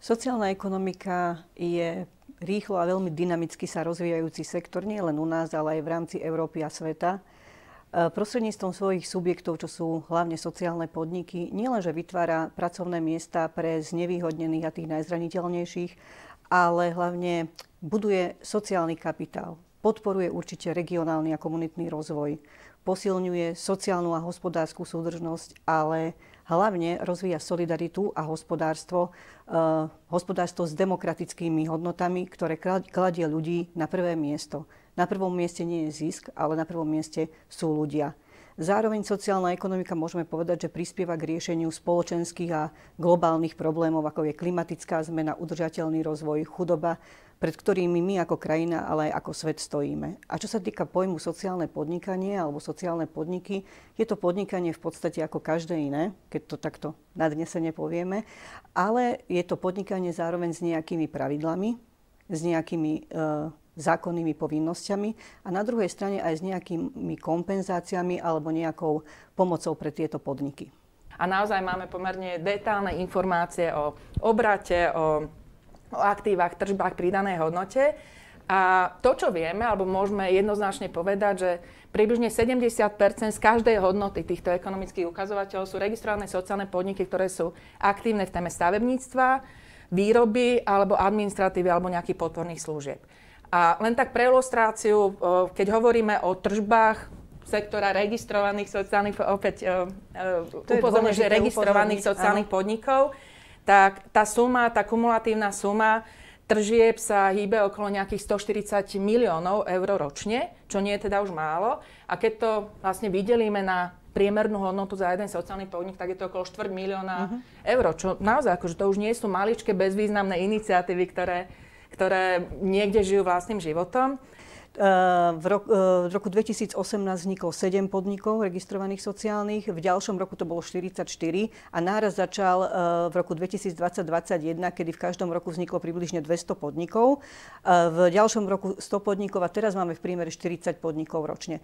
Sociálna ekonomika je rýchlo a veľmi dynamicky sa rozvíjajúci sektor, nie len u nás, ale aj v rámci Európy a sveta. Prostredníctvom svojich subjektov, čo sú hlavne sociálne podniky, nielenže vytvára pracovné miesta pre znevýhodnených a tých najzraniteľnejších, ale hlavne buduje sociálny kapitál. Podporuje určite regionálny a komunitný rozvoj. Posilňuje sociálnu a hospodárskú súdržnosť, ale hlavne rozvíja solidaritu a hospodárstvo s demokratickými hodnotami, ktoré kladie ľudí na prvé miesto. Na prvom mieste nie je zisk, ale na prvom mieste sú ľudia. Zároveň sociálna ekonomika, môžeme povedať, že prispieva k riešeniu spoločenských a globálnych problémov, ako je klimatická zmena, udržateľný rozvoj, chudoba, pred ktorými my ako krajina, ale aj ako svet stojíme. A čo sa týka pojmu sociálne podnikanie alebo sociálne podniky, je to podnikanie v podstate ako každé iné, keď to takto nadnesene povieme, ale je to podnikanie zároveň s nejakými pravidlami, s nejakými zákonnými povinnosťami a na druhej strane aj s nejakými kompenzáciami alebo nejakou pomocou pre tieto podniky. A naozaj máme pomerne detálne informácie o obrate, o aktívach, tržbách, pridanej hodnote. A to, čo vieme, alebo môžeme jednoznačne povedať, že približne 70% z každej hodnoty týchto ekonomických ukazovateľov sú registrované sociálne podniky, ktoré sú aktívne v téme stavebníctva, výroby alebo administratívy alebo nejakých podporných služieb. A len tak pre ilustráciu, keď hovoríme o tržbách sektora registrovaných sociálnych, opäť upozorňujem, že registrovaných sociálnych podnikov, tak tá suma, tá kumulatívna suma tržieb sa hýbe okolo nejakých 140 miliónov eur ročne, čo nie je teda už málo. A keď to vlastne vydelíme na priemernú hodnotu za jeden sociálny podnik, tak je to okolo 4 milióna eur, čo naozaj akože to už nie sú maličké bezvýznamné iniciatívy, ktoré niekde žijú vlastným životom. V roku 2018 vzniklo 7 podnikov registrovaných sociálnych, v ďalšom roku to bolo 44 a náraz začal v roku 2020-2021, kedy v každom roku vzniklo približne 200 podnikov. V ďalšom roku 100 podnikov a teraz máme v priemere 40 podnikov ročne.